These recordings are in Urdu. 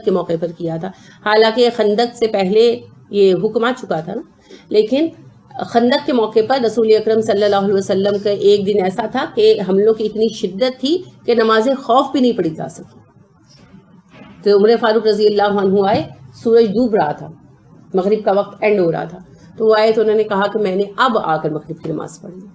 کے موقع پر کیا تھا. حالانکہ خندق سے پہلے یہ حکم آ چکا تھا نا، لیکن خندق کے موقع پر رسول اکرم صلی اللہ علیہ وسلم کا ایک دن ایسا تھا کہ حملوں کی اتنی شدت تھی کہ نماز خوف بھی نہیں پڑھی جا سکی. تو عمر فاروق رضی اللہ عنہ آئے، سورج ڈوب رہا تھا، مغرب کا وقت اینڈ ہو رہا تھا، تو وہ آئے تو انہوں نے کہا کہ میں نے اب آ کر مغرب کی نماز پڑھ لی.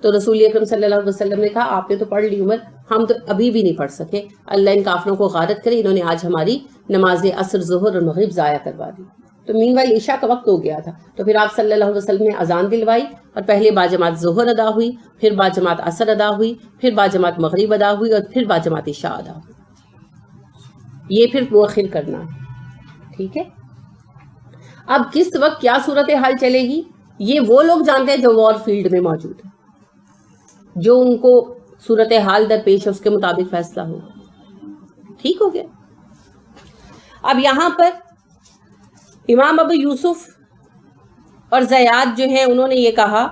تو رسول اکرم صلی اللہ علیہ وسلم نے کہا آپ نے تو پڑھ لی عمر، ہم تو ابھی بھی نہیں پڑھ سکے، اللہ ان کافروں کو غارت کرے، انہوں نے آج ہماری نماز عصر ظہر اور مغرب ضائع کروا دی. تو مین وائل عشاء کا وقت ہو گیا تھا، تو پھر آپ صلی اللہ علیہ وسلم نے اذان دلوائی اور پہلے باجماعت ظہر ادا ہوئی، پھر باجماعت عصر ادا ہوئی، پھر باجماعت مغرب ادا ہوئی اور پھر باجماعت عشاء ادا ہوئی. یہ پھر مؤخر کرنا ہے، ٹھیک ہے. اب کس وقت کیا صورتحال چلے گی یہ وہ لوگ جانتے ہیں جو وار فیلڈ میں موجود ہیں، جو ان کو صورتحال درپیش ہے اس کے مطابق فیصلہ ہو. ٹھیک ہو گیا. اب یہاں پر امام ابو یوسف اور زیاد جو ہیں انہوں نے یہ کہا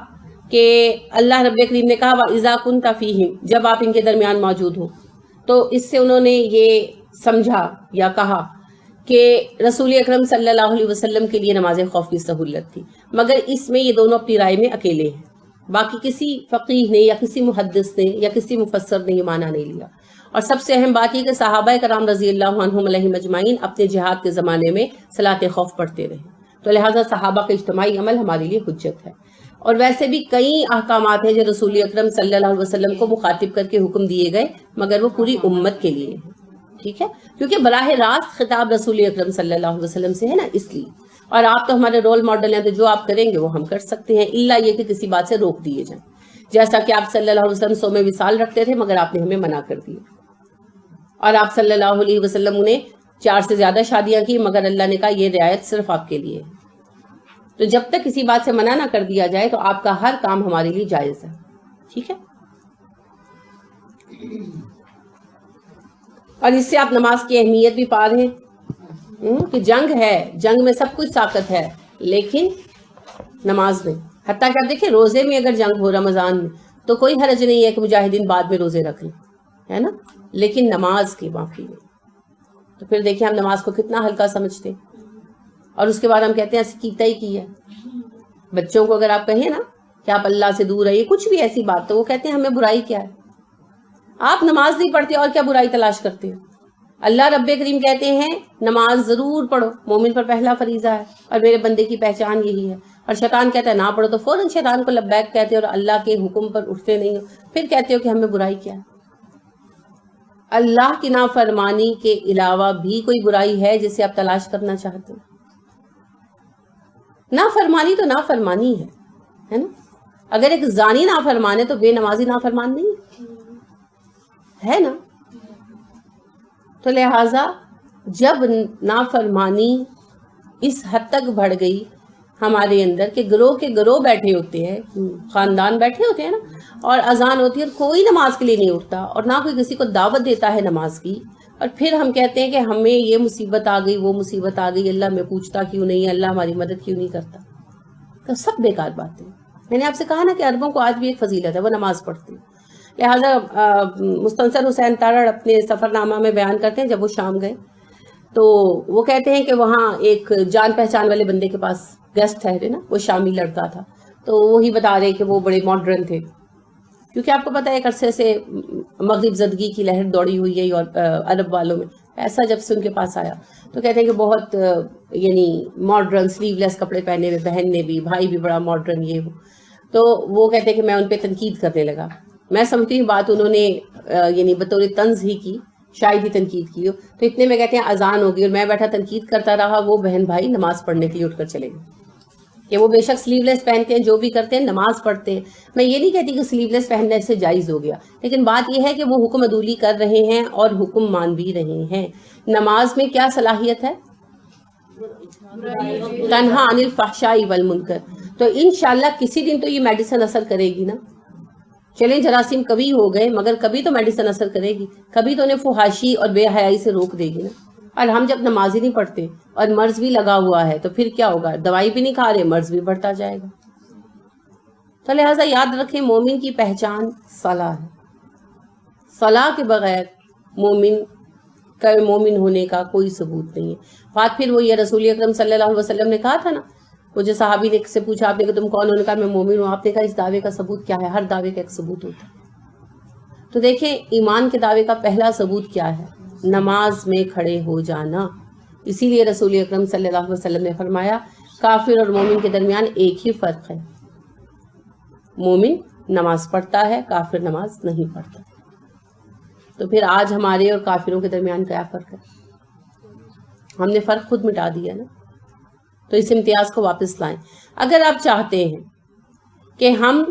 کہ اللہ رب کریم نے کہا وَإِذَا كُنْتَ فِيهِمْ، جب آپ ان کے درمیان موجود ہوں. تو اس سے انہوں نے یہ سمجھا یا کہا کہ رسول اکرم صلی اللہ علیہ وسلم کے لیے نماز خوف کی سہولت تھی، مگر اس میں یہ دونوں اپنی رائے میں اکیلے ہیں. باقی کسی فقیہ نے یا کسی محدث نے یا کسی مفسر نے یہ معنی نہیں لیا. اور سب سے اہم بات یہ کہ صحابہ کرام رضی اللہ عنہم علیہم اجمعین اپنے جہاد کے زمانے میں صلاۃ خوف پڑھتے رہے، تو لہٰذا صحابہ کا اجتماعی عمل ہمارے لیے حجت ہے. اور ویسے بھی کئی احکامات ہیں جو رسول اکرم صلی اللہ علیہ وسلم کو مخاطب کر کے حکم دیے گئے، مگر وہ پوری امت کے لیے ہیں. ٹھیک ہے، کیونکہ براہ راست خطاب رسول اکرم صلی اللہ علیہ وسلم سے ہے نا، اس لیے. اور آپ تو ہمارے رول ماڈل ہیں، تو جو آپ کریں گے وہ ہم کر سکتے ہیں، الا یہ کہ کسی بات سے روک دیے جائیں. جیسا کہ آپ صلی اللہ علیہ وسلم صوم وصال رکھتے تھے مگر آپ نے ہمیں منع کر دیا، اور آپ صلی اللہ علیہ وسلم نے 4 سے زیادہ شادیاں کی مگر اللہ نے کہا یہ رعایت صرف آپ کے لیے ہے. تو جب تک کسی بات سے منع نہ کر دیا جائے تو آپ کا ہر کام ہمارے لیے جائز ہے. ٹھیک ہے. اور اس سے آپ نماز کی اہمیت بھی پا رہے ہیں کہ جنگ ہے، جنگ میں سب کچھ طاقت ہے لیکن نماز میں. حتیٰ کہ آپ دیکھیں روزے میں اگر جنگ ہو رمضان میں تو کوئی حرج نہیں ہے کہ مجاہدین بعد میں روزے رکھ لیں، ہے نا، لیکن نماز کی معافی میں تو پھر دیکھیں ہم نماز کو کتنا ہلکا سمجھتے ہیں. اور اس کے بعد ہم کہتے ہیں ایسے کیتا ہی کیا. بچوں کو اگر آپ کہیں نا کہ آپ اللہ سے دور رہیے، کچھ بھی ایسی بات، تو وہ کہتے ہیں ہمیں برائی کیا ہے. آپ نماز نہیں پڑھتے اور کیا برائی تلاش کرتے ہو. اللہ رب کریم کہتے ہیں نماز ضرور پڑھو، مومن پر پہلا فریضہ ہے اور میرے بندے کی پہچان یہی ہے. اور شیطان کہتا ہے نہ پڑھو، تو فوراً شیطان کو لبیک کہتے ہو اور اللہ کے حکم پر اٹھتے نہیں ہو، پھر کہتے ہو کہ ہمیں برائی کیا ہے. اللہ کی نافرمانی کے علاوہ بھی کوئی برائی ہے جسے آپ تلاش کرنا چاہتے ہو؟ نافرمانی تو نافرمانی ہے نا. اگر ایک زانی نافرمان ہے تو بے نمازی نافرمان نہیں ہے نا. تو لہٰذا جب نافرمانی اس حد تک بڑھ گئی ہمارے اندر کہ گروہ کے گروہ بیٹھے ہوتے ہیں، خاندان بیٹھے ہوتے ہیں نا، اور اذان ہوتی ہے اور کوئی نماز کے لیے نہیں اٹھتا اور نہ کوئی کسی کو دعوت دیتا ہے نماز کی، اور پھر ہم کہتے ہیں کہ ہمیں یہ مصیبت آ گئی، وہ مصیبت آ گئی، اللہ میں پوچھتا کیوں نہیں ہے، اللہ ہماری مدد کیوں نہیں کرتا. تو سب بیکار باتیں. میں نے آپ سے کہا نا کہ عربوں کو آج بھی ایک فضیلت ہے، وہ نماز پڑھتے ہیں. لہٰذا مستنصر حسین تارڑ اپنے سفر نامہ میں بیان کرتے ہیں جب وہ شام گئے تو وہ کہتے ہیں کہ وہاں ایک جان پہچان والے بندے کے پاس گیسٹ ٹھہرے نا، وہ شامی لڑکا تھا، تو وہی بتا رہے کہ وہ بڑے ماڈرن تھے، کیونکہ آپ کو پتہ ہے ایک عرصے سے مغرب زدگی کی لہر دوڑی ہوئی ہے اور عرب والوں میں. ایسا جب سے ان کے پاس آیا تو کہتے ہیں کہ بہت یعنی ماڈرن سلیو لیس کپڑے پہنے ہوئے، بہن نے بھی، بھائی بھی بڑا ماڈرن یہ ہو. تو وہ کہتے ہیں کہ میں ان پہ تنقید کرنے لگا. میں سمجھتی ہوں بات انہوں نے یعنی بطور طنز ہی کی، شاید ہی تنقید کی ہو. تو اتنے میں کہتے ہیں اذان ہوگی اور میں بیٹھا تنقید کرتا رہا. وہ بہن بھائی نماز پڑھنے کے لیے اٹھ کر چلے گئے کہ وہ بے شک سلیو لیس پہنتے ہیں، جو بھی کرتے ہیں نماز پڑھتے ہیں. میں یہ نہیں کہتی کہ سلیو لیس پہننے سے جائز ہو گیا، لیکن بات یہ ہے کہ وہ حکم عدولی کر رہے ہیں اور حکم مان بھی رہے ہیں. نماز میں کیا صلاحیت ہے؟ تنہا عن الفحشاء والمنکر. تو انشاءاللہ کسی دن تو یہ میڈیسن اثر کرے گی نا. چلیں جراثیم کبھی ہو گئے مگر کبھی تو میڈیسن اثر کرے گی، کبھی تو انہیں فحاشی اور بے حیائی سے روک دے گی نا. اور ہم جب نماز ہی نہیں پڑھتے اور مرض بھی لگا ہوا ہے تو پھر کیا ہوگا؟ دوائی بھی نہیں کھا رہے، مرض بھی بڑھتا جائے گا. تو لہٰذا یاد رکھیں مومن کی پہچان صلاح ہے. صلاح کے بغیر مومن کا مومن ہونے کا کوئی ثبوت نہیں ہے۔ بات پھر وہ یہ رسول اکرم صلی اللہ علیہ وسلم نے کہا تھا نا، وہ جو صحابی نے سے پوچھا آپ نے کہ تم کون ہو، نے کہا میں مومن ہوں، آپ نے کہا اس دعوے کا ثبوت کیا ہے؟ ہر دعوے کا ایک ثبوت ہوتا ہے۔ تو دیکھیں ایمان کے دعوے کا پہلا ثبوت کیا ہے؟ نماز میں کھڑے ہو جانا۔ اسی لیے رسول اکرم صلی اللہ علیہ وسلم نے فرمایا کافر اور مومن کے درمیان ایک ہی فرق ہے، مومن نماز پڑھتا ہے، کافر نماز نہیں پڑھتا۔ تو پھر آج ہمارے اور کافروں کے درمیان کیا فرق ہے؟ ہم نے فرق خود مٹا دیا نا۔ تو اس امتیاز کو واپس لائیں۔ اگر آپ چاہتے ہیں کہ ہم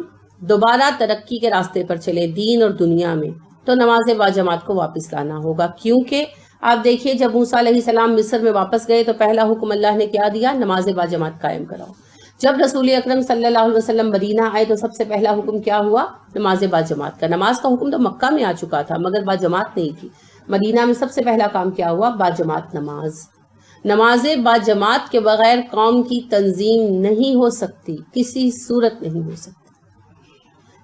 دوبارہ ترقی کے راستے پر چلے دین اور دنیا میں، تو نماز باجماعت کو واپس لانا ہوگا، کیونکہ آپ دیکھیے جب موسیٰ علیہ السلام مصر میں واپس گئے تو پہلا حکم اللہ نے کیا دیا؟ نماز باجماعت قائم کراؤ۔ جب رسول اکرم صلی اللہ علیہ وسلم مدینہ آئے تو سب سے پہلا حکم کیا ہوا؟ نماز باجماعت کا۔ نماز کا حکم تو مکہ میں آ چکا تھا مگر باجماعت نہیں تھی۔ مدینہ میں سب سے پہلا کام کیا ہوا؟ باجماعت نماز۔ نماز باجماعت کے بغیر قوم کی تنظیم نہیں ہو سکتی، کسی صورت نہیں ہو سکتی۔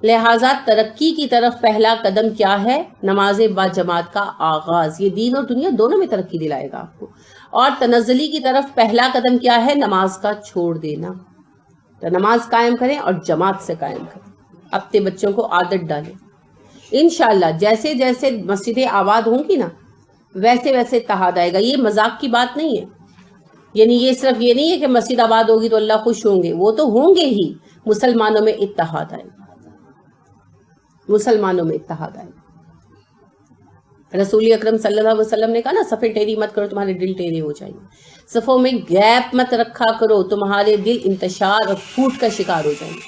لہٰذا ترقی کی طرف پہلا قدم کیا ہے؟ نماز باجماعت کا آغاز۔ یہ دین اور دنیا دونوں میں ترقی دلائے گا آپ کو۔ اور تنزلی کی طرف پہلا قدم کیا ہے؟ نماز کا چھوڑ دینا۔ تو نماز قائم کریں اور جماعت سے قائم کریں، اپنے بچوں کو عادت ڈالیں۔ انشاءاللہ جیسے جیسے مسجدیں آباد ہوں گی نا ویسے ویسے اتحاد آئے گا۔ یہ مذاق کی بات نہیں ہے، یعنی یہ صرف یہ نہیں ہے کہ مسجد آباد ہوگی تو اللہ خوش ہوں گے، وہ تو ہوں گے ہی، مسلمانوں میں اتحاد آئے گا، مسلمانوں میں اتحاد آئے گا۔ رسول اکرم صلی اللہ علیہ وسلم نے کہا نا صفیں ٹیڑھی مت کرو تمہارے دل ٹیڑھے ہو جائیں گے، صفوں میں گیپ مت رکھا کرو تمہارے دل انتشار اور پھوٹ کا شکار ہو جائیں گے۔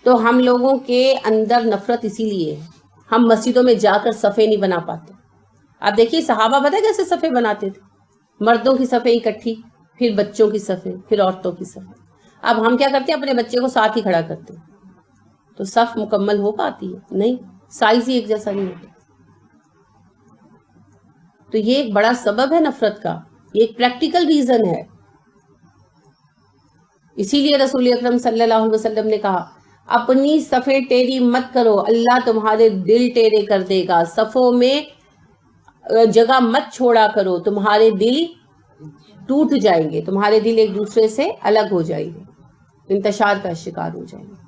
تو ہم لوگوں کے اندر نفرت اسی لیے ہے، ہم مسجدوں میں جا کر صفیں نہیں بنا پاتے۔ آپ دیکھیے صحابہ پتہ ہے کیسے صفیں بناتے تھے؟ مردوں کی صفیں اکٹھی، پھر بچوں کی صفیں، پھر عورتوں کی صفیں۔ اب ہم کیا کرتے ہیں؟ اپنے بچے کو ساتھ ہی کھڑا کرتے ہیں، تو صف مکمل ہو پاتی ہے؟ نہیں، سائز ہی ایک جیسا نہیں ہوتا۔ تو یہ ایک بڑا سبب ہے نفرت کا، یہ ایک پریکٹیکل ریزن ہے۔ اسی لیے رسول اکرم صلی اللہ علیہ وسلم نے کہا اپنی صفیں ٹیڑھی مت کرو، اللہ تمہارے دل ٹیڑھے کر دے گا۔ صفوں میں جگہ مت چھوڑا کرو، تمہارے دل ٹوٹ جائیں گے، تمہارے دل ایک دوسرے سے الگ ہو جائیں گے، انتشار کا شکار ہو جائیں گے۔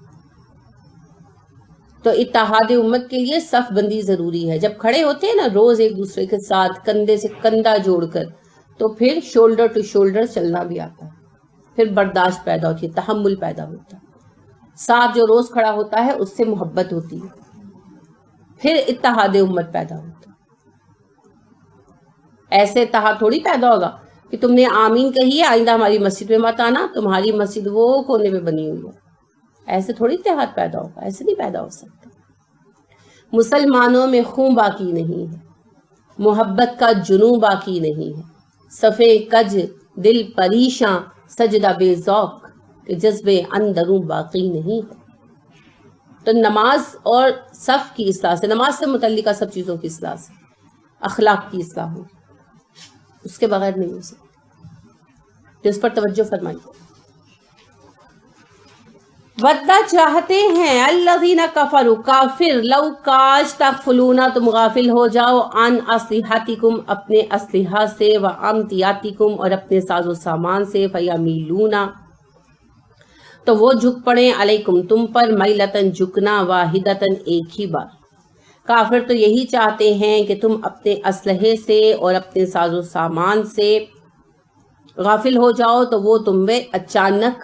تو اتحاد امت کے لیے صف بندی ضروری ہے۔ جب کھڑے ہوتے ہیں نا روز ایک دوسرے کے ساتھ کندھے سے کندھا جوڑ کر، تو پھر شولڈر ٹو شولڈر چلنا بھی آتا ہے، پھر برداشت پیدا ہوتی ہے، تحمل پیدا ہوتا ہے، ساتھ جو روز کھڑا ہوتا ہے اس سے محبت ہوتی ہے، پھر اتحاد امت پیدا ہوتا ہے۔ ایسے اتحاد تھوڑی پیدا ہوگا کہ تم نے آمین کہی ہے آئندہ ہماری مسجد میں مت آنا، تمہاری مسجد وہ کونے میں بنی ہوئی ہے، ایسے تھوڑی اتحاد پیدا ہوگا، ایسے نہیں پیدا ہو سکتا۔ مسلمانوں میں خون باقی نہیں ہے، محبت کا جنون باقی نہیں ہے، صفے کج دل پریشاں سجدہ بے ذوق کہ جذبے اندروں باقی نہیں ہے۔ تو نماز اور صف کی اصلاح سے، نماز سے متعلقہ سب چیزوں کی اصلاح سے اخلاق کی اصلاح ہوگی، اس کے بغیر نہیں ہو سکتی۔ تو اس پر توجہ فرمائیے۔ ودہ چاہتے ہیں الذین کفروا، کافر، لو کاش تغفلون، تم غافل ہو جاؤ، عن اسلحتکم، اپنے اسلحہ سے، و امتیاتکم، اور اپنے ساز و سامان سے، فیمیلون، تو وہ جھک پڑیں، علیکم، تم پر، میلتن، جھکنا، واحدتن، ایک ہی بار۔ کافر تو یہی چاہتے ہیں کہ تم اپنے اسلحے سے اور اپنے ساز و سامان سے غافل ہو جاؤ، تو وہ تم پہ اچانک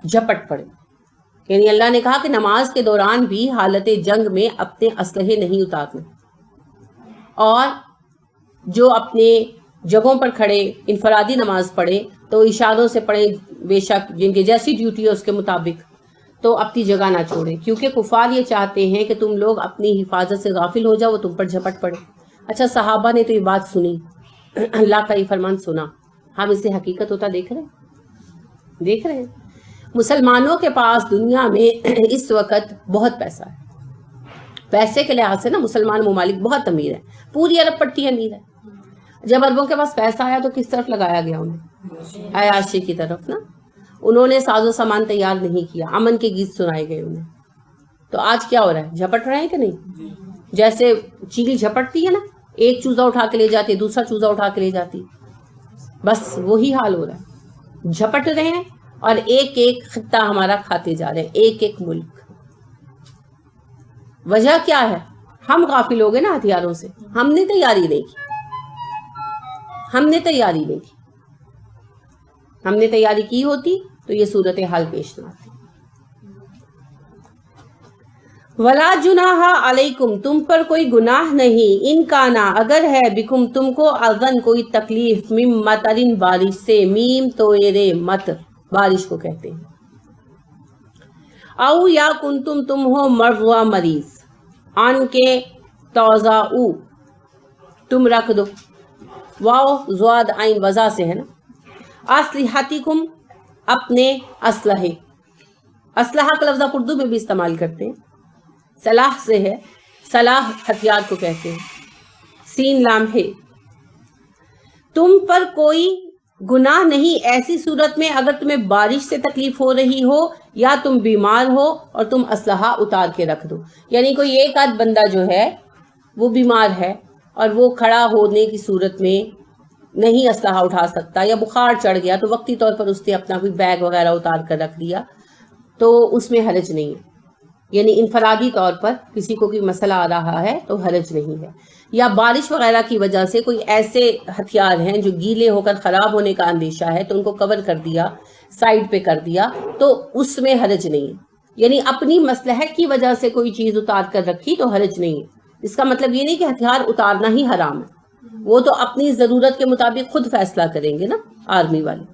جھپٹ پڑے۔ یعنی اللہ نے کہا کہ نماز کے دوران بھی حالت جنگ میں اپنے اسلحے نہیں اتارنے، اور جو اپنے جگہوں پر کھڑے انفرادی نماز پڑھے تو اشاروں سے پڑھیں، بے شک جن کی جیسی ڈیوٹی ہے اس کے مطابق، تو اپنی جگہ نہ چھوڑیں، کیونکہ کفار یہ چاہتے ہیں کہ تم لوگ اپنی حفاظت سے غافل ہو جاؤ، وہ تم پر جھپٹ پڑے۔ اچھا صحابہ نے تو یہ بات سنی، اللہ کا یہ فرمان سنا، ہم اسے حقیقت ہوتا دیکھ رہے ہیں۔ مسلمانوں کے پاس دنیا میں اس وقت بہت پیسہ ہے، پیسے کے لحاظ سے نا مسلمان ممالک بہت امیر ہیں، پوری عرب پٹی امیر ہے۔ جب عربوں کے پاس پیسہ آیا تو کس طرف لگایا گیا انہیں؟ عیاشی کی طرف نا۔ انہوں نے ساز و سامان تیار نہیں کیا، امن کے گیت سنائے گئے انہیں۔ تو آج کیا ہو رہا ہے؟ جھپٹ رہے ہیں کہ نہیں؟ جیسے چیل جھپٹتی ہے نا، ایک چوزا اٹھا کے لے جاتے، دوسرا چوزا اٹھا کے لے جاتی، بس وہی حال ہو رہا ہے، جھپٹ رہے ہیں اور ایک ایک خطہ ہمارا کھاتے جا رہے ہیں، ایک ایک ملک۔ وجہ کیا ہے؟ ہم غافل ہو گئے نا ہتھیاروں سے، ہم نے تیاری نہیں کی، ہم نے تیاری نہیں کی، ہم نے تیاری کی ہوتی تو یہ صورتحال پیش نہ آتی۔ ولا جناح علیکم، تم پر کوئی گناہ نہیں، ان کانا اگر ہے، بکم تم کو، اذن کوئی تکلیف، مم مطرن بارش سے، میم تویرے مطر بارش کو کہتے ہیں، او یا کنتم تم ہو مرضى مریض، ان کے توضاؤ تم رکھ دو، واو زواد عین وضع سے ہے نا، اسلحتکم اپنے اسلحے، اسلحہ کا لفظ آپ اردو میں بھی استعمال کرتے ہیں، سلاح سے ہے، سلاح ہتھیار کو کہتے ہیں، سین لام ہے۔ تم پر کوئی گناہ نہیں ایسی صورت میں اگر تمہیں بارش سے تکلیف ہو رہی ہو یا تم بیمار ہو اور تم اسلحہ اتار کے رکھ دو، یعنی کوئی ایک آدھ بندہ جو ہے وہ بیمار ہے اور وہ کھڑا ہونے کی صورت میں نہیں اسلحہ اٹھا سکتا، یا بخار چڑھ گیا تو وقتی طور پر اس نے اپنا کوئی بیگ وغیرہ اتار کر رکھ دیا، تو اس میں حرج نہیں ہے، یعنی انفرادی طور پر کسی کو کوئی مسئلہ آ رہا ہے تو حرج نہیں ہے۔ یا بارش وغیرہ کی وجہ سے کوئی ایسے ہتھیار ہیں جو گیلے ہو کر خراب ہونے کا اندیشہ ہے تو ان کو کور کر دیا، سائڈ پہ کر دیا، تو اس میں حرج نہیں ہے، یعنی اپنی مصلحت کی وجہ سے کوئی چیز اتار کر رکھی تو حرج نہیں ہے۔ اس کا مطلب یہ نہیں کہ ہتھیار اتارنا ہی حرام ہے، وہ تو اپنی ضرورت کے مطابق خود فیصلہ کریں گے نا آرمی والے۔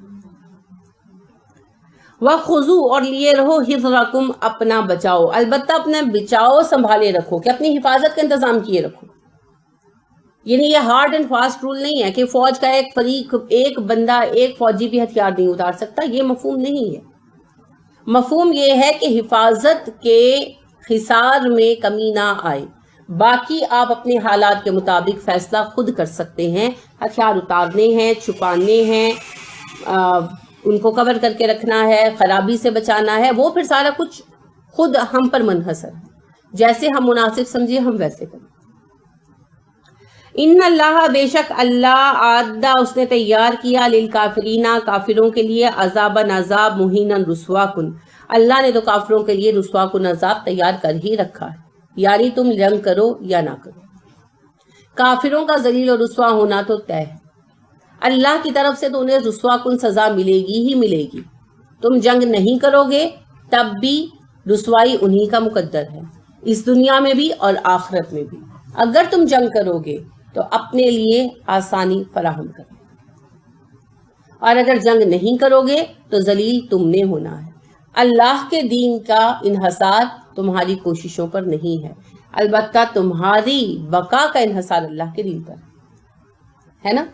وَخُذُوا اور لیے رہو حِذْرَکُمْ اپنا بچاؤ، البتہ اپنا بچاؤ سنبھالے رکھو کہ اپنی حفاظت کا انتظام کیے رکھو، یعنی یہ ہارڈ اینڈ فاسٹ رول نہیں ہے کہ فوج کا ایک فریق، ایک بندہ، ایک فوجی بھی ہتھیار نہیں اتار سکتا، یہ مفہوم نہیں ہے۔ مفہوم یہ ہے کہ حفاظت کے حصار میں کمی نہ آئے، باقی آپ اپنے حالات کے مطابق فیصلہ خود کر سکتے ہیں، ہتھیار اتارنے ہیں، چھپانے ہیں، ان کو کور کر کے رکھنا ہے، خرابی سے بچانا ہے، وہ پھر سارا کچھ خود ہم پر منحصر ہے، جیسے ہم مناسب سمجھے ہم ویسے کریں۔ ان اللہ بے شک اللہ عادہ اس نے تیار کیا للکافرین کافروں کے لیے عذاباً عذاب مہینا رسوا کن، اللہ نے تو کافروں کے لیے رسوا کن عذاب تیار کر ہی رکھا ہے، یعنی تم جنگ کرو یا نہ کرو، کافروں کا ذلیل و رسوا ہونا تو طے ہے، اللہ کی طرف سے تو انہیں رسوا کن سزا ملے گی ہی ملے گی، تم جنگ نہیں کرو گے تب بھی رسوائی انہی کا مقدر ہے، اس دنیا میں بھی اور آخرت میں بھی، اگر تم جنگ کرو گے تو اپنے لیے آسانی فراہم کرو، اور اگر جنگ نہیں کرو گے تو ذلیل تم نے ہونا ہے۔ اللہ کے دین کا انحصار تمہاری کوششوں پر نہیں ہے، البتہ تمہاری بقا کا انحصار اللہ کے دین پر ہے نا،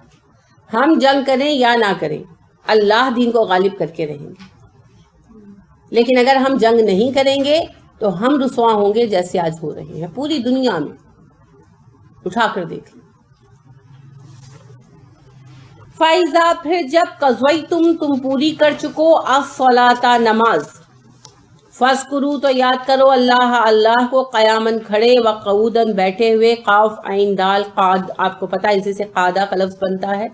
ہم جنگ کریں یا نہ کریں اللہ دین کو غالب کر کے رہیں گے، لیکن اگر ہم جنگ نہیں کریں گے تو ہم رسوا ہوں گے جیسے آج ہو رہے ہیں پوری دنیا میں، اٹھا کر دیکھ لیں۔ فائزہ پھر جب قضیتم تم پوری کر چکو الصلاۃ نماز، فاذکروا تو یاد کرو اللہ اللہ کو قیاماً کھڑے، وقعوداً بیٹھے ہوئے، قاف عین دال قاد آپ کو پتہ ہے اسی سے قادہ کا لفظ بنتا ہے،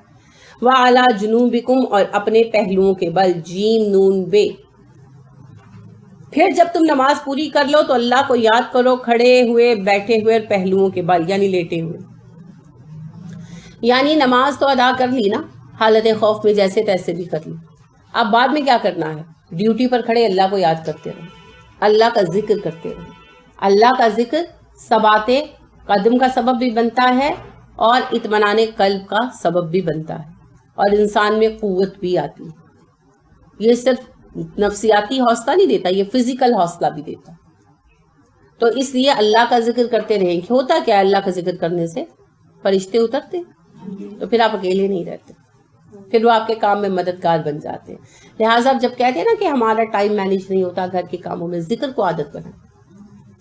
وعلی جنوبکم اور اپنے پہلوؤں کے بل، جیم نون بے۔ پھر جب تم نماز پوری کر لو تو اللہ کو یاد کرو کھڑے ہوئے، بیٹھے ہوئے اور پہلوؤں کے بل یعنی لیٹے ہوئے، یعنی نماز تو ادا کر لی نا حالت خوف میں جیسے تیسے بھی کر لی، اب بعد میں کیا کرنا ہے؟ ڈیوٹی پر کھڑے اللہ کو یاد کرتے رہو، اللہ کا ذکر کرتے رہو، اللہ کا ذکر ثبات قدم کا سبب بھی بنتا ہے اور اطمینان قلب کا سبب بھی بنتا ہے، اور انسان میں قوت بھی آتی ہے، یہ صرف نفسیاتی حوصلہ نہیں دیتا، یہ فزیکل حوصلہ بھی دیتا، تو اس لیے اللہ کا ذکر کرتے رہیں۔ ہوتا کیا ہے اللہ کا ذکر کرنے سے؟ فرشتے اترتے، تو پھر آپ اکیلے نہیں رہتے، پھر وہ آپ کے کام میں مددگار بن جاتے ہیں۔ لہٰذا اب جب کہتے ہیں نا کہ ہمارا ٹائم مینیج نہیں ہوتا گھر کے کاموں میں، ذکر کو عادت بنائیں،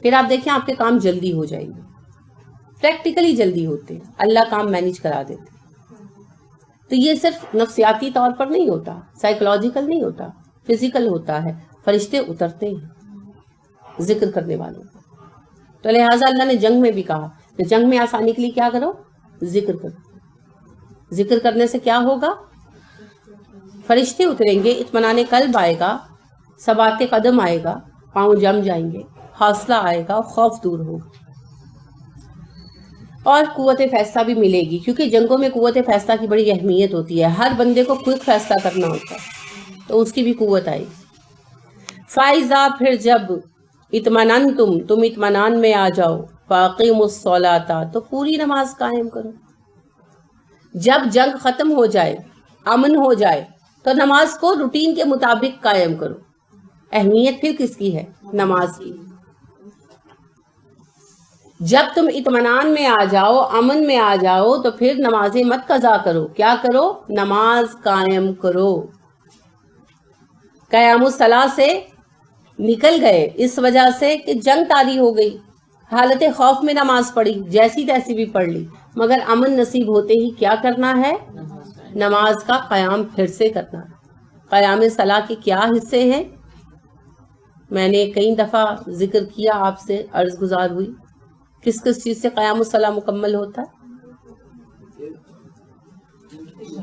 پھر آپ دیکھیں آپ کے کام جلدی ہو جائیں گے، پریکٹیکلی جلدی ہوتے ہیں، اللہ کام مینیج کرا دیتے ہیں۔ تو یہ صرف نفسیاتی طور پر نہیں ہوتا، سائیکولوجیکل نہیں ہوتا، فزیکل ہوتا ہے، فرشتے اترتے ہیں ذکر کرنے والوں کو۔ تو لہٰذا اللہ نے جنگ میں بھی کہا کہ جنگ میں آسانی کے لیے کیا کرو؟ ذکر کرو. ذکر کرنے سے کیا ہوگا؟ فرشتے اتریں گے، اطمینان قلب آئے گا، ثبات قدم آئے گا، پاؤں جم جائیں گے، حوصلہ آئے گا، خوف دور ہوگا اور قوت فیصلہ بھی ملے گی، کیونکہ جنگوں میں قوت فیصلہ کی بڑی اہمیت ہوتی ہے. ہر بندے کو کوئک فیصلہ کرنا ہوتا ہے تو اس کی بھی قوت آئے گی. فائزہ پھر جب اطمینان تم اطمینان میں آ جاؤ، فاقیموا الصلاۃ تو پوری نماز قائم کرو. جب جنگ ختم ہو جائے، امن ہو جائے تو نماز کو روٹین کے مطابق قائم کرو. اہمیت پھر کس کی ہے؟ نماز کی. جب تم اطمینان میں آ جاؤ، امن میں آ جاؤ تو پھر نمازیں مت قضا کرو. کیا کرو؟ نماز قائم کرو. قیام الصلاۃ سے نکل گئے اس وجہ سے کہ جنگ طاری ہو گئی، حالت خوف میں نماز پڑھی، جیسی تیسی بھی پڑھ لی، مگر امن نصیب ہوتے ہی کیا کرنا ہے؟ نماز کا قیام پھر سے کرنا ہے. قیام صلاح کے کیا حصے ہیں؟ میں نے کئی دفعہ ذکر کیا، آپ سے عرض گزار ہوئی. کس کس چیز سے قیام الصلاح مکمل ہوتا ہے؟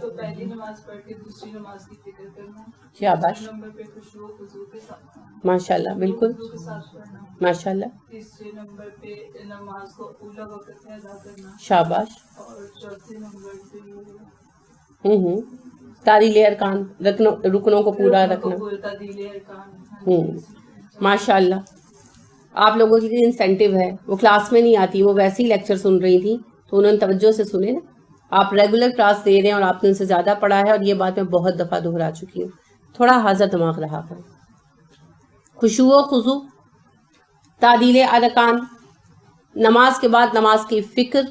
تو پہلی نماز پڑھ کے دوسری نماز کی فکر کرنا، شاباش، نمبر پہ خشوع و خضوع کے ساتھ، ماشاء اللہ، بالکل وضو کے ساتھ پڑھنا، ماشاء اللہ، تیسرے نمبر پہ نماز کو اولا وقت میں ادا کرنا، شاباش. اور چوتھے نمبر پہ تعلیل ارکان، رکنوں کو پورا رکھنا. تعدیل ارکان. ماشاء اللہ. آپ لوگوں کے لیے انسینٹیو ہے، وہ کلاس میں نہیں آتی، وہ ویسے ہی لیکچر سن رہی تھی تو انہوں نے توجہ سے سنے نا. آپ ریگولر کلاس دے رہے ہیں اور آپ نے ان سے زیادہ پڑھا ہے، اور یہ بات میں بہت دفعہ دہرا چکی ہوں. تھوڑا حاضر دماغ رہا کریں. خشوع و خضوع، تعدیل ارکان، نماز کے بعد نماز کی فکر،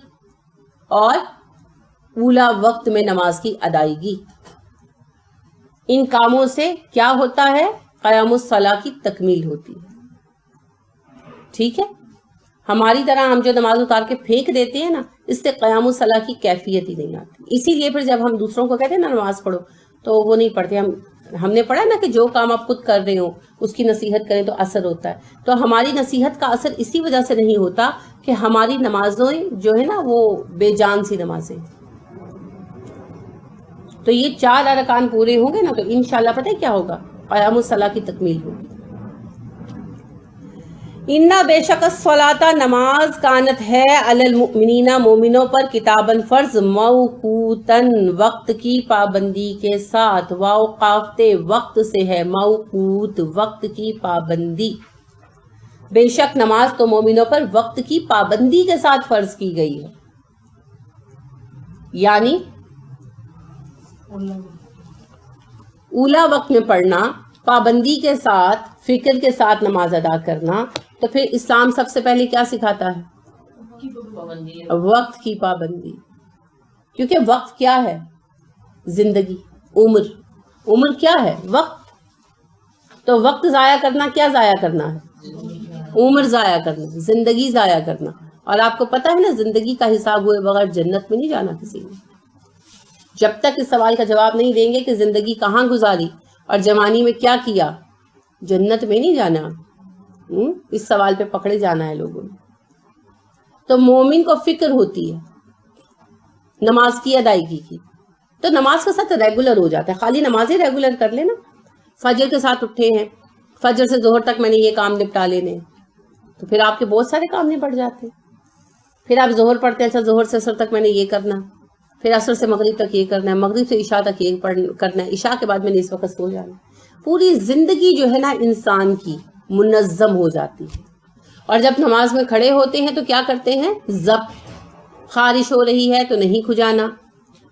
اور اولا وقت میں نماز کی ادائیگی. ان کاموں سے کیا ہوتا ہے؟ قیام الصلاح کی تکمیل ہوتی ہے. ٹھیک ہے؟ ہماری طرح ہم جو نماز اتار کے پھینک دیتے ہیں نا، اس سے قیام الصلاح کی کیفیت ہی نہیں آتی. اسی لیے پھر جب ہم دوسروں کو کہتے ہیں نا نماز پڑھو تو وہ نہیں پڑھتے. ہم نے پڑھا نا کہ جو کام آپ خود کر رہے ہو اس کی نصیحت کریں تو اثر ہوتا ہے. تو ہماری نصیحت کا اثر اسی وجہ سے نہیں ہوتا کہ ہماری نمازیں جو ہے نا وہ بے جان سی نمازیں. تو یہ 4 ارکان پورے ہوں گے نا تو انشاءاللہ پتہ ہے کیا ہوگا؟ قیام الصلاح کی تکمیل ہوگی. اِنَّ بے شک الصلاۃ نماز کانت ہے علی المؤمنین مومنوں پر کتاباً فرض موقوتاً وقت کی پابندی کے ساتھ. واو قافتے وقت سے ہے، موقوت وقت کی پابندی. بے شک نماز تو مومنوں پر وقت کی پابندی کے ساتھ فرض کی گئی ہے. یعنی اولا وقت میں پڑھنا، پابندی کے ساتھ، فکر کے ساتھ نماز ادا کرنا. تو پھر اسلام سب سے پہلے کیا سکھاتا ہے؟ وقت کی پابندی. کیونکہ وقت کیا ہے؟ زندگی، عمر کیا ہے؟ وقت. تو وقت ضائع کرنا کیا ضائع کرنا ہے؟ عمر ضائع کرنا، زندگی ضائع کرنا. اور آپ کو پتہ ہے نا زندگی کا حساب ہوئے بغیر جنت میں نہیں جانا کسی نے. جب تک اس سوال کا جواب نہیں دیں گے کہ زندگی کہاں گزاری اور جوانی میں کیا کیا، جنت میں نہیں جانا. اس سوال پہ پکڑے جانا ہے لوگوں نے. تو مومن کو فکر ہوتی ہے نماز کی ادائیگی کی، تو نماز کے ساتھ ریگولر ہو جاتا ہے. خالی نمازیں ریگولر کر لینا. فجر کے ساتھ اٹھے ہیں، فجر سے ظہر تک میں نے یہ کام نپٹا لینے، تو پھر آپ کے بہت سارے کام نپٹ جاتے ہیں. پھر آپ ظہر پڑھتے ہیں، اچھا ظہر سے عصر تک میں نے یہ کرنا، پھر عصر سے مغرب تک یہ کرنا ہے، مغرب سے عشاء تک یہ کرنا ہے، عشاء کے بعد میں نے اس وقت سو جانا. پوری زندگی جو ہے نا انسان کی منظم ہو جاتی ہے. اور جب نماز میں کھڑے ہوتے ہیں تو کیا کرتے ہیں؟ ضبط. خارش ہو رہی ہے تو نہیں کھجانا،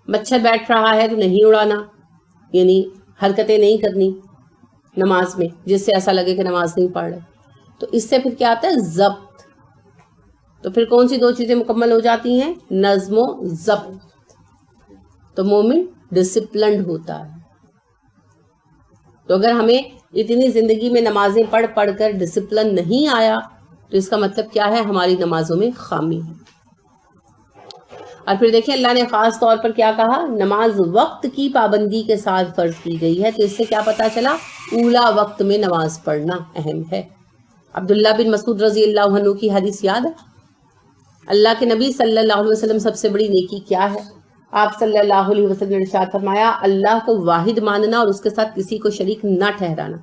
مچھر بیٹھ رہا ہے تو نہیں اڑانا، یعنی حرکتیں نہیں کرنی نماز میں جس سے ایسا لگے کہ نماز نہیں پڑھ رہے. تو اس سے پھر کیا آتا ہے؟ ضبط. تو پھر کون سی 2 چیزیں مکمل ہو جاتی ہیں؟ نظم و ضبط. تو مومن ڈسپلنڈ ہوتا ہے. تو اگر ہمیں اتنی زندگی میں نمازیں پڑھ کر ڈسپلن نہیں آیا تو اس کا مطلب کیا ہے؟ ہماری نمازوں میں خامی ہے. اور پھر دیکھیں اللہ نے خاص طور پر کیا کہا؟ نماز وقت کی پابندی کے ساتھ فرض کی گئی ہے. تو اس سے کیا پتا چلا؟ اولا وقت میں نماز پڑھنا اہم ہے. عبداللہ بن مسعود رضی اللہ عنہ کی حدیث یاد ہے؟ اللہ کے نبی صلی اللہ علیہ وسلم سب سے بڑی نیکی کیا ہے؟ آپ صلی اللہ علیہ وسلم نے ارشاد فرمایا اللہ کو واحد ماننا اور اس کے ساتھ کسی کو شریک نہ ٹھہرانا۔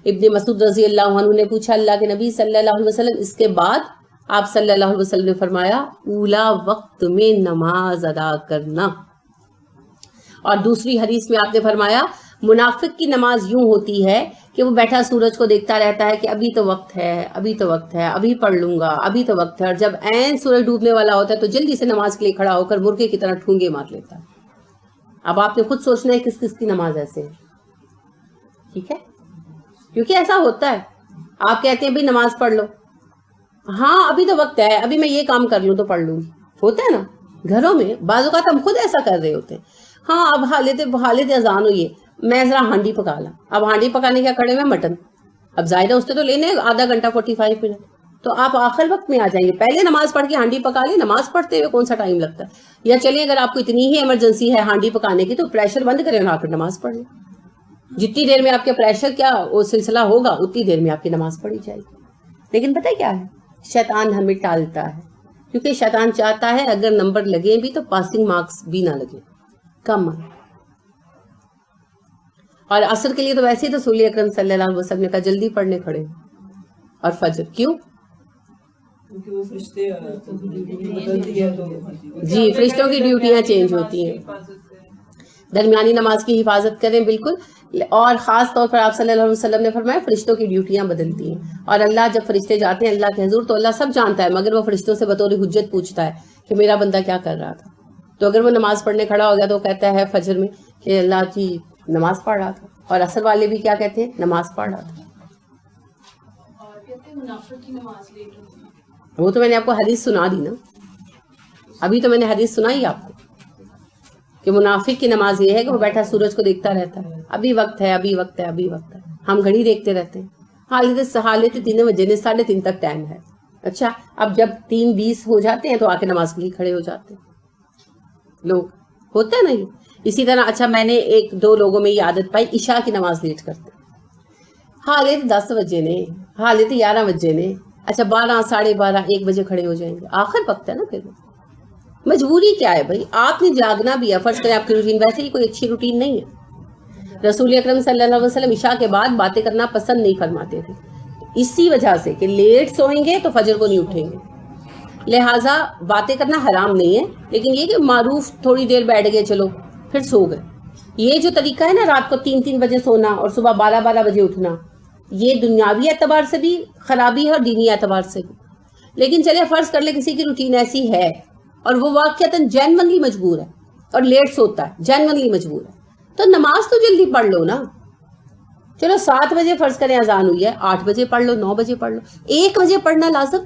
ابن مسعود رضی اللہ عنہ نے پوچھا اللہ کے نبی صلی اللہ علیہ وسلم اس کے بعد؟ آپ صلی اللہ علیہ وسلم نے فرمایا اولا وقت میں نماز ادا کرنا۔ اور دوسری حدیث میں آپ نے فرمایا منافق کی نماز یوں ہوتی ہے کہ وہ بیٹھا سورج کو دیکھتا رہتا ہے کہ ابھی تو وقت ہے، ابھی تو وقت ہے، ابھی پڑھ لوں گا، ابھی تو وقت ہے، اور جب عین سورج ڈوبنے والا ہوتا ہے تو جلدی سے نماز کے لیے کھڑا ہو کر مرغے کی طرح ٹھونگے مار لیتا ہے۔ اب آپ نے خود سوچنا ہے کس کس کی نماز ایسے ہے، ٹھیک ہے؟ کیونکہ ایسا ہوتا ہے، آپ کہتے ہیں بھائی نماز پڑھ لو، ہاں ابھی تو وقت ہے، ابھی میں یہ کام کر لوں تو پڑھ لوں گی، ہوتا ہے نا گھروں میں، بعض اوقات ہم خود ایسا کر رہے ہوتے ہیں، ہاں اب حالت اذان ہوئی ہے، میں ذرا ہانڈی پکا لا، اب ہانڈی پکانے کیا کھڑے میں مٹن، اب ظاہر ہے اس سے تو لینے آدھا گھنٹہ 45 منٹ، تو آپ آخر وقت میں آ جائیں گے، پہلے نماز پڑھ کے ہانڈی پکا لیں، نماز پڑھتے ہوئے کون سا ٹائم لگتا ہے؟ یا چلیے اگر آپ کو اتنی ہی ایمرجنسی ہے ہانڈی پکانے کی تو پریشر بند کریں اور آ کر نماز پڑھ لیں، جتنی دیر میں آپ کے پریشر کیا وہ سلسلہ ہوگا اتنی دیر میں آپ کی نماز پڑھی جائے گی۔ لیکن پتہ کیا ہے، شیطان ہمیں ٹالتا ہے، کیونکہ شیطان چاہتا ہے اگر نمبر لگے بھی تو پاسنگ مارکس بھی نہ لگے، کم آئے۔ اور عصر کے لیے تو ویسے ہی رسول اکرم صلی اللہ علیہ وسلم نے کہا جلدی پڑھنے کھڑے، اور فجر کیوں؟ کیونکہ وہ فرشتے بدلتی ہے تو جی فرشتوں کی ڈیوٹیاں چینج ہوتی ہیں، درمیانی نماز کی حفاظت کریں بالکل، اور خاص طور پر آپ صلی اللہ علیہ وسلم نے فرمایا فرشتوں کی ڈیوٹیاں بدلتی ہیں، اور اللہ جب فرشتے جاتے ہیں اللہ کے حضور تو اللہ سب جانتا ہے، مگر وہ فرشتوں سے بطور حجت پوچھتا ہے کہ میرا بندہ کیا کر رہا تھا، تو اگر وہ نماز پڑھنے کھڑا ہو گیا تو وہ کہتا ہے فجر میں کہ اللہ جی نماز پڑھ رہا تھا، اور عصر والے بھی کیا کہتے ہیں نماز پڑھ رہا تھا۔ اور کہتے ہیں منافق کی نماز لیٹ ہوتی ہے، وہ تو میں نے آپ کو حدیث سنا دی نا، ابھی تو میں نے حدیث سنائی آپ کو کہ منافق کی نماز یہ ہے کہ وہ بیٹھا سورج کو دیکھتا رہتا ہے، ابھی وقت ہے، ابھی وقت ہے، ابھی وقت ہے، ہم گھڑی دیکھتے رہتے ہیں، حالت 3 بجے 3:30 تک ٹائم ہے، اچھا اب جب 3:20 ہو جاتے ہیں تو آ کے نماز کے لیے کھڑے ہو جاتے ہیں لوگ، ہوتا ہے نا یہ۔ اسی طرح اچھا میں نے 1-2 لوگوں میں یہ عادت پائی عشاء کی نماز لیٹ کرتے، حالت 10 بجے نے، حالت 11 بجے نے، اچھا 12 12:30 1 بجے کھڑے ہو جائیں گے، آخر وقت ہے نا، پھر مجبوری کیا ہے بھائی، آپ نے جاگنا بھی ہے، فرض کریں آپ کی روٹین ویسے ہی کوئی اچھی روٹین نہیں ہے، رسول اکرم صلی اللہ علیہ وسلم عشاء کے بعد باتیں کرنا پسند نہیں فرماتے تھے، اسی وجہ سے کہ لیٹ سوئیں گے تو فجر کو نہیں اٹھیں گے، لہٰذا باتیں کرنا حرام نہیں ہے، لیکن یہ کہ معروف تھوڑی دیر بیٹھ گئے چلو پھر سو گئے، یہ جو طریقہ ہے نا رات کو 3 بجے سونا اور صبح 12 بجے اٹھنا، یہ دنیاوی اعتبار سے بھی خرابی ہے اور دینی اعتبار سے بھی۔ لیکن چلے فرض کر لے کسی کی روٹین ایسی ہے اور وہ واقعتاً جینونلی مجبور ہے اور لیٹ سوتا ہے، جینونلی مجبور ہے، تو نماز تو جلدی پڑھ لو نا، چلو 7 بجے فرض کریں اذان ہوئی ہے، 8 بجے پڑھ لو، 9 بجے پڑھ لو، 1 بجے پڑھنا لازم،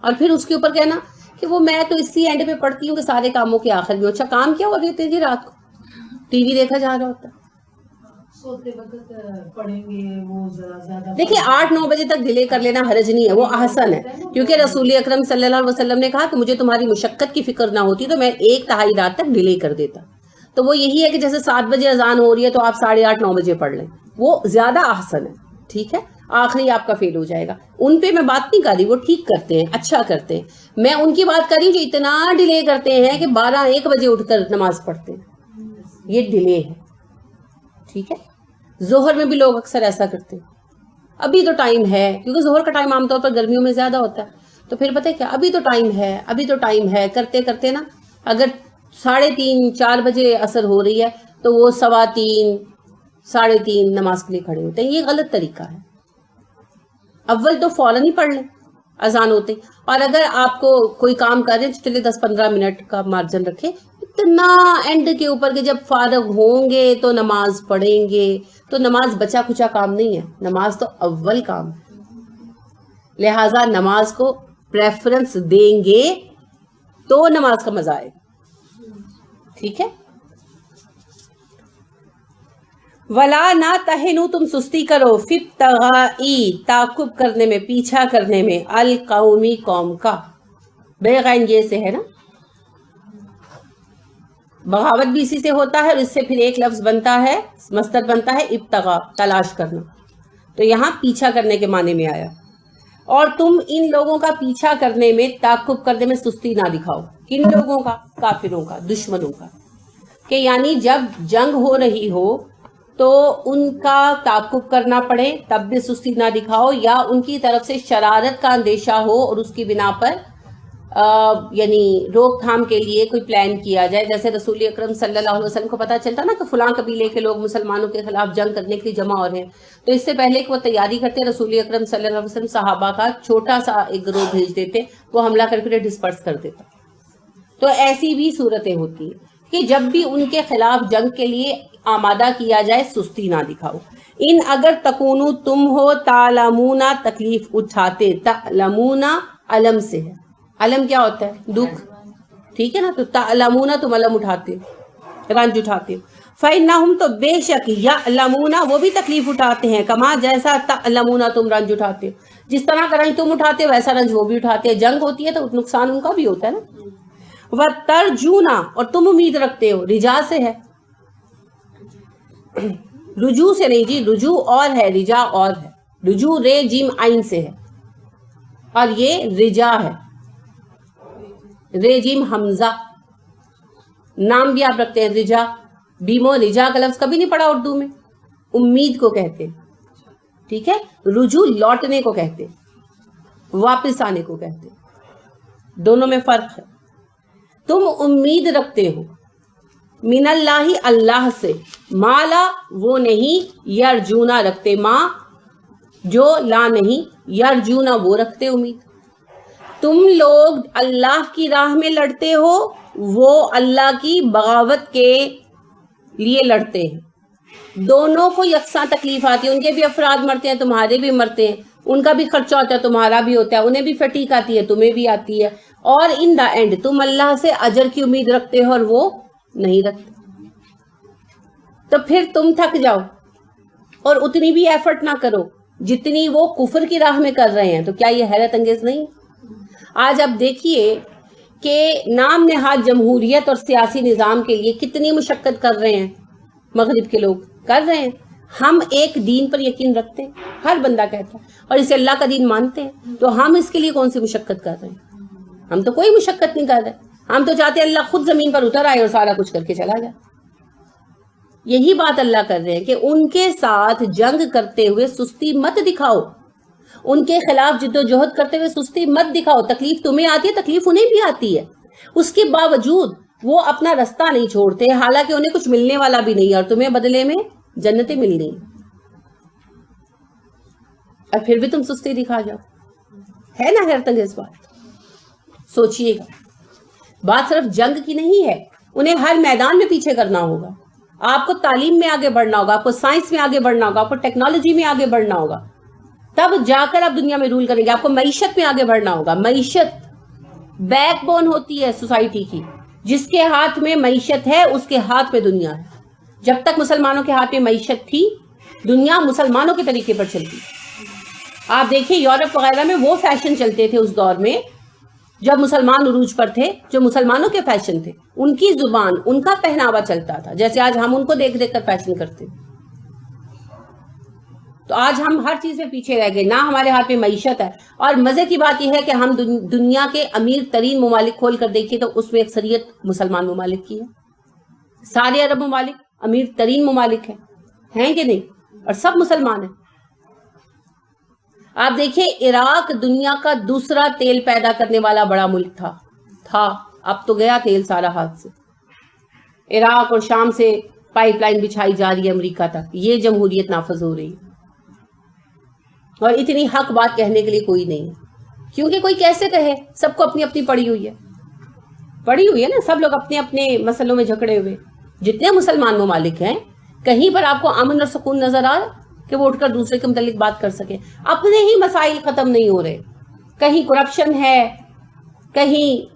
اور پھر اس کے اوپر کہنا کہ وہ میں تو اسی اینڈ پہ پڑھتی ہوں کہ سارے کاموں کے آخر میں، اچھا کام کیا ہو رہے ہوتے ہیں جی، رات کو ٹی وی دیکھا جا رہا ہوتا ہے، سوتے وقت پڑھیں گے وہ ذرا زیادہ، دیکھیے 8-9 بجے تک ڈیلے کر لینا حرج نہیں ہے، وہ احسن ہے، کیونکہ رسول اکرم صلی اللہ علیہ وسلم نے کہا کہ مجھے تمہاری مشقت کی فکر نہ ہوتی تو میں 1/2 رات تک ڈیلے کر دیتا، تو وہ یہی ہے کہ جیسے 7 بجے اذان ہو رہی ہے تو آپ 8:30-9 بجے پڑھ لیں، وہ زیادہ احسن ہے، ٹھیک ہے، آخری آپ کا فیل ہو جائے گا، ان پہ میں بات نہیں کر رہی، وہ ٹھیک کرتے ہیں، اچھا کرتے ہیں، میں ان کی بات کر رہی ہوں جو اتنا ڈیلے کرتے ہیں کہ 12-1 بجے اٹھ کر نماز پڑھتے ہیں، یہ ڈیلے ہے، ٹھیک ہے۔ ظہر میں بھی لوگ اکثر ایسا کرتے ہیں، ابھی تو ٹائم ہے، کیونکہ ظہر کا ٹائم عام طور پر گرمیوں میں زیادہ ہوتا ہے، تو پھر پتہ ہے کیا، ابھی تو ٹائم ہے، ابھی تو ٹائم ہے، کرتے کرتے نا اگر 3:30-4 بجے عصر ہو رہی ہے تو وہ 3:15 3:30 نماز کے لیے کھڑے ہوتے ہیں، یہ غلط طریقہ ہے، اول تو فوراً ہی پڑھ لیں اذان ہوتے، اور اگر آپ کو کوئی کام کر رہے ہیں تو چلے 10-15 منٹ کا مارجن رکھیں، اتنا اینڈ کے اوپر کہ جب فارغ ہوں گے تو نماز پڑھیں گے، تو نماز بچا کھچا کام نہیں ہے، نماز تو اول کام ہے، لہٰذا نماز کو پریفرنس دیں گے تو نماز کا مزہ آئے، ٹھیک ہے۔ ولا نہ تہنو، تم سستی کرو، فی الطغائی، تعقب کرنے میں، پیچھا کرنے میں، القومی، قوم کا، بے غین یہ سے ہے نا، بغاوت بھی اسی سے ہوتا ہے، اور اس سے پھر ایک لفظ بنتا ہے، مصدر بنتا ہے ابتغاء، تلاش کرنا، تو یہاں پیچھا کرنے کے معنی میں آیا، اور تم ان لوگوں کا پیچھا کرنے میں، تعقب کرنے میں سستی نہ دکھاؤ. کن لوگوں کا؟ کافروں کا، دشمنوں کا. کہ یعنی جب جنگ ہو رہی ہو تو ان کا تعقب کرنا پڑے تب بھی سستی نہ دکھاؤ، یا ان کی طرف سے شرارت کا اندیشہ ہو اور اس کی بنا پر یعنی روک تھام کے لیے کوئی پلان کیا جائے. جیسے رسول اکرم صلی اللہ علیہ وسلم کو پتہ چلتا نا کہ فلاں قبیلے کے لوگ مسلمانوں کے خلاف جنگ کرنے کے لیے جمع ہو رہے ہیں، تو اس سے پہلے کہ وہ تیاری کرتے، رسول اکرم صلی اللہ علیہ وسلم صحابہ کا چھوٹا سا ایک گروہ بھیج دیتے، وہ حملہ کر کے ڈسپرس کر دیتا. تو ایسی بھی صورتیں ہوتی ہیں کہ جب بھی ان کے خلاف جنگ کے لیے آمادہ کیا جائے سستی نہ دکھاؤ. ان اگر تکونو تم ہو تعلمونا تکلیف اٹھاتے، تعلمونا علم سے ہے. علم کیا ہوتا ہے؟ دکھ، ٹھیک ہے نا. تو تعلمونا تم علم اٹھاتے، رنج اٹھاتے. فإنہم تو بے شک یعلمونا وہ بھی تکلیف اٹھاتے ہیں، کما جیسا تعلمونا تم رنج اٹھاتے، جس طرح کا رنج تم اٹھاتے ویسا رنج وہ بھی اٹھاتے ہیں. جنگ ہوتی ہے تو نقصان ان کا بھی ہوتا ہے نا. وَتَرْجُونَ اور تم امید رکھتے ہو، رجا سے ہے، رجوع سے نہیں جی، رجوع اور ہے، رجا اور ہے. رجوع رے جیم عین سے ہے اور یہ رجا ہے، رے جیم حمزہ. نام بھی آپ رکھتے ہیں رجا. بیمو رجا کا لفظ کبھی نہیں پڑھا اردو میں. امید کو کہتے، ٹھیک ہے. رجوع لوٹنے کو کہتے، واپس آنے کو کہتے. دونوں میں فرق ہے. تم امید رکھتے ہو من اللہ اللہ سے، مالا وہ نہیں، یرجونا رکھتے، ماں جو لا نہیں، یرجونا وہ رکھتے امید. تم لوگ اللہ کی راہ میں لڑتے ہو، وہ اللہ کی بغاوت کے لیے لڑتے ہیں. دونوں کو یکساں تکلیف آتی ہے، ان کے بھی افراد مرتے ہیں، تمہارے بھی مرتے ہیں، ان کا بھی خرچہ ہوتا ہے، تمہارا بھی ہوتا ہے، انہیں بھی فٹیک آتی ہے، تمہیں بھی آتی ہے. اور ان دا اینڈ تم اللہ سے اجر کی امید رکھتے ہو اور وہ نہیں رکھتے. تو پھر تم تھک جاؤ اور اتنی بھی ایفرٹ نہ کرو جتنی وہ کفر کی راہ میں کر رہے ہیں، تو کیا یہ حیرت انگیز نہیں؟ آج آپ دیکھیے کہ نام نہاد جمہوریت اور سیاسی نظام کے لیے کتنی مشقت کر رہے ہیں مغرب کے لوگ، کر رہے ہیں. ہم ایک دین پر یقین رکھتے ہیں، ہر بندہ کہتا ہے، اور اسے اللہ کا دین مانتے ہیں، تو ہم اس کے لیے کون سی مشقت کر رہے ہیں؟ ہم تو کوئی مشقت نہیں کر رہے. ہم تو چاہتے ہیں اللہ خود زمین پر اتر آئے اور سارا کچھ کر کے چلا جائے. یہی بات اللہ کر رہے ہیں کہ ان کے ساتھ جنگ کرتے ہوئے سستی مت دکھاؤ، ان کے خلاف جد و جہد کرتے ہوئے سستی مت دکھاؤ. تکلیف تمہیں آتی ہے، تکلیف انہیں بھی آتی ہے، اس کے باوجود وہ اپنا رستہ نہیں چھوڑتے، حالانکہ انہیں کچھ ملنے والا بھی نہیں ہے اور تمہیں بدلے میں جنتیں ملنی ہیں، اور پھر بھی تم سستی دکھا جاؤ. ہے نا حیرت انگیز بات؟ سوچئے گا. بات صرف جنگ کی نہیں ہے، انہیں ہر میدان میں پیچھے کرنا ہوگا. آپ کو تعلیم میں آگے بڑھنا ہوگا، آپ کو سائنس میں آگے بڑھنا ہوگا، آپ کو ٹیکنالوجی میں آگے بڑھنا ہوگا، تب جا کر آپ دنیا میں رول کریں گے. آپ کو معیشت میں آگے بڑھنا ہوگا. معیشت بیک بون ہوتی ہے سوسائٹی کی. جس کے ہاتھ میں معیشت ہے اس کے ہاتھ میں دنیا ہے. جب تک مسلمانوں کے ہاتھ میں معیشت تھی، دنیا مسلمانوں کے طریقے پر چلتی. آپ دیکھیں یورپ وغیرہ میں وہ فیشن چلتے تھے اس دور میں جب مسلمان عروج پر تھے، جو مسلمانوں کے فیشن تھے، ان کی زبان، ان کا پہناوا چلتا تھا، جیسے آج ہم ان کو دیکھ دیکھ کر فیشن کرتے. تو آج ہم ہر چیز میں پیچھے رہ گئے، نہ ہمارے ہاتھ میں معیشت ہے. اور مزے کی بات یہ ہے کہ ہم دنیا کے امیر ترین ممالک کھول کر دیکھیے تو اس میں اکثریت مسلمان ممالک کی ہے. سارے عرب ممالک امیر ترین ممالک ہیں کہ نہیں؟ اور سب مسلمان ہیں. آپ دیکھیں عراق دنیا کا دوسرا تیل پیدا کرنے والا بڑا ملک تھا، اب تو گیا تیل سارا ہاتھ سے. عراق اور شام سے پائپ لائن بچھائی جا رہی ہے امریکہ تک. یہ جمہوریت نافذ ہو رہی ہے، اور اتنی حق بات کہنے کے لیے کوئی نہیں ہے. کیونکہ کوئی کیسے کہے؟ سب کو اپنی اپنی پڑی ہوئی ہے نا. سب لوگ اپنے اپنے مسئلوں میں جھگڑے ہوئے. جتنے مسلمان ممالک ہیں، کہیں پر آپ کو امن اور سکون نظر آ کہ وہ اٹھ کر دوسرے کے متعلق بات کر سکے؟ اپنے ہی مسائل ختم نہیں ہو رہے. کہیں کرپشن ہے، کہیں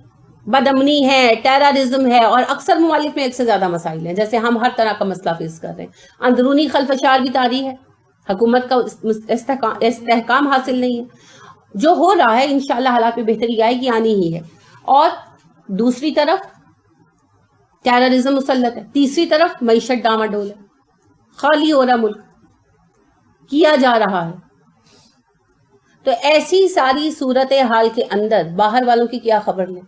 بدامنی ہے، ٹیررزم ہے، اور اکثر ممالک میں ایک سے زیادہ مسائل ہیں. جیسے ہم ہر طرح کا مسئلہ فیس کر رہے ہیں. اندرونی خلفشار بھی طاری ہے، حکومت کا استحکام حاصل نہیں ہے. جو ہو رہا ہے انشاءاللہ حالات میں بہتری آئے گی، آنی ہی ہے. اور دوسری طرف ٹیررزم مسلط ہے، تیسری طرف معیشت ڈاماڈول ہے، خالی ہو رہا ملک، کیا جا رہا ہے. تو ایسی ساری صورت حال کے اندر باہر والوں کی کیا خبر لیں؟